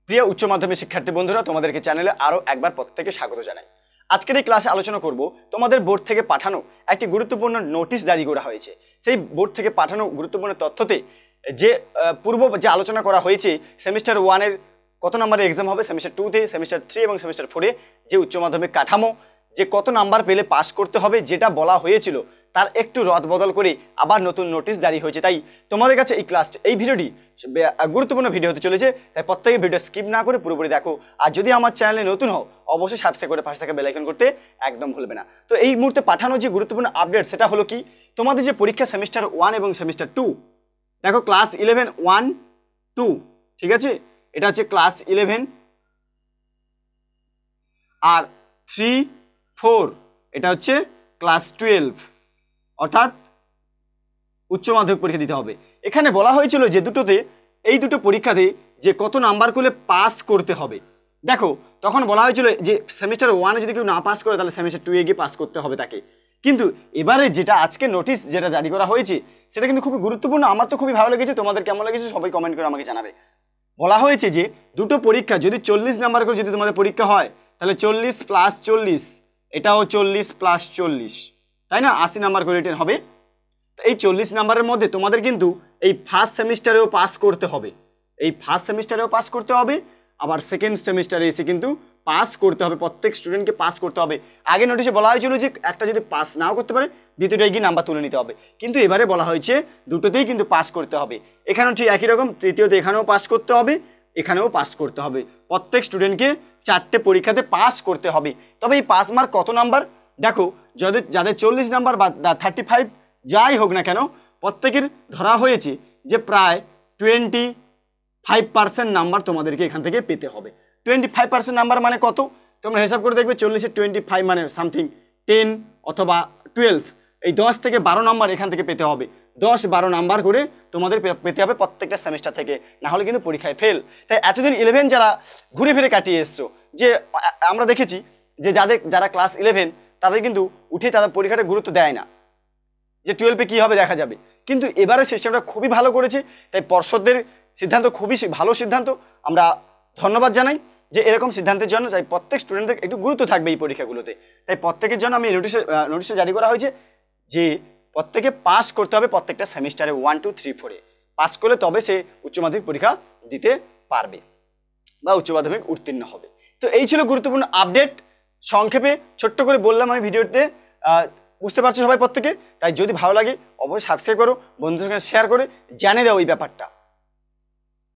প্রিয় উচ্চ মাধ্যমিক শিক্ষার্থী বন্ধুরা, তোমাদেরকে চ্যানেলে আরো একবার প্রত্যেককে স্বাগত জানাই। আজকের এই ক্লাসে আলোচনা করব তোমাদের বোর্ড থেকে পাঠানো একটি গুরুত্বপূর্ণ নোটিশ জারি করা হয়েছে। সেই বোর্ড থেকে পাঠানো গুরুত্বপূর্ণ তথ্যতে যে পূর্ব যে আলোচনা করা হয়েছে সেমিস্টার 1 এর কত নম্বরের এক্সাম হবে, সেমিস্টার 2 তে, সেমিস্টার 3 এবং সেমিস্টার 4 এ যে উচ্চ মাধ্যমিক কাঠামো, যে কত নাম্বার পেলে পাস করতে হবে, যেটা বলা হয়েছিল তার একটু রদবদল করে আবার নতুন নোটিশ জারি হয়েছে। তাই তোমাদের কাছে এই ভিডিওটি গুরুত্বপূর্ণ ভিডিও হতে চলেছে, তাই প্রত্যেকে ভিডিও স্কিপ না করে পুরোপুরি দেখো। আর যদি আমার চ্যানেলে নতুন হও অবশ্যই সাবস্ক্রাইব করে পাশে থাকা বেল আইকন করতে একদম ভুলবে না। তো এই মুহূর্তে পাঠানো যে গুরুত্বপূর্ণ আপডেট সেটা হলো কি, তোমাদের যে পরীক্ষা সেমিস্টার 1 এবং সেমিস্টার 2, দেখো ক্লাস 11 1 2, ঠিক আছে, এটা হচ্ছে ক্লাস 11, আর 3 4 এটা হচ্ছে ক্লাস 12, অর্থাৎ উচ্চ মাধ্যমিক পরীক্ষা দিতে হবে। এখানে বলা হয়েছিল যে এই দুটো পরীক্ষাতে যে কত নাম্বার করলে পাস করতে হবে। দেখো তখন বলা হয়েছিল যে সেমিস্টার 1 যদি কেউ না পাস করে তাহলে সেমিস্টার 2 এ গিয়ে পাস করতে হবে তাকে। কিন্তু এবারে যেটা আজকে নোটিশ যেটা জারি করা হয়েছে সেটা কিন্তু খুবই গুরুত্বপূর্ণ। আমার তো খুবই ভালো লেগেছে, তোমাদের কেমন লেগেছে সবাই কমেন্ট করে আমাকে জানাবে। বলা হয়েছে যে দুটো পরীক্ষা যদি 40 নাম্বার করে যদি তোমাদের পরীক্ষা হয় তাহলে 40 প্লাস 40, এটাও 40 প্লাস 40, তাই না, 80 নাম্বার করে রিটেন হবে। এই 40 নাম্বারের মধ্যে তোমাদের কিন্তু এই ফার্স্ট সেমিস্টারেও পাস করতে হবে, আবার সেকেন্ড সেমিস্টারে এসে কিন্তু পাস করতে হবে, প্রত্যেক স্টুডেন্টকে পাস করতে হবে। আগে নোটিশে বলা হয়েছিল যে একটা যদি পাস নাও করতে পারে দ্বিতীয়টায় গিয়ে নাম্বার তুলে নিতে হবে, কিন্তু এবারে বলা হয়েছে দুটোতেই কিন্তু পাস করতে হবে। এখানেও ঠিক একই রকম, তৃতীয়তে এখানেও পাস করতে হবে, এখানেও পাস করতে হবে। প্রত্যেক স্টুডেন্টকে 4টে পরীক্ষাতে পাস করতে হবে। তবে এই পাস মার্ক কত নাম্বার, দেখো যাদের 40 নাম্বার বা 35 যাই হোক না কেন, প্রত্যেকের ধরা হয়েছে যে প্রায় 25% নাম্বার তোমাদেরকে এখান থেকে পেতে হবে। 25% নাম্বার মানে কত, তোমরা হিসাব করে দেখবে 40-এর 25 মানে সামথিং 10 অথবা 12, এই 10 থেকে 12 নাম্বার এখান থেকে পেতে হবে। 10-12 নাম্বার করে তোমাদের পেতে হবে প্রত্যেকটা সেমিস্টার থেকে, না হলে কিন্তু পরীক্ষায় ফেল। তাই এতদিন 11 যারা ঘুরে ফিরে কাটিয়ে এসছো, যে আমরা দেখেছি যে যারা ক্লাস 11 তাদের কিন্তু উঠে তাদের পরীক্ষাটা গুরুত্ব দেয় না, যে 12-এ কী হবে দেখা যাবে। কিন্তু এবারে সিস্টেমটা খুবই ভালো করেছে, তাই পর্ষদের সিদ্ধান্ত খুবই ভালো সিদ্ধান্ত, আমরা ধন্যবাদ জানাই যে এরকম সিদ্ধান্তের জন্য। তাই প্রত্যেক স্টুডেন্টদের একটু গুরুত্ব থাকবে এই পরীক্ষাগুলোতে। তাই প্রত্যেকের জন্য আমি নোটিশে জারি করা হয়েছে যে প্রত্যেকে পাস করতে হবে প্রত্যেকটা সেমিস্টারে 1 2 3 4-এ পাস করলে তবে সে উচ্চ মাধ্যমিক পরীক্ষা দিতে পারবে বা উচ্চ মাধ্যমিক উত্তীর্ণ হবে। তো এই ছিল গুরুত্বপূর্ণ আপডেট, সংক্ষেপে ছোট্ট করে বললাম আমি ভিডিওতে, বুঝতে পারছো সবাই প্রত্যেকে। তাই যদি ভালো লাগে অবশ্যই সাবস্ক্রাইব করো, বন্ধুদের সঙ্গে শেয়ার করে জানিয়ে দাও এই ব্যাপারটা।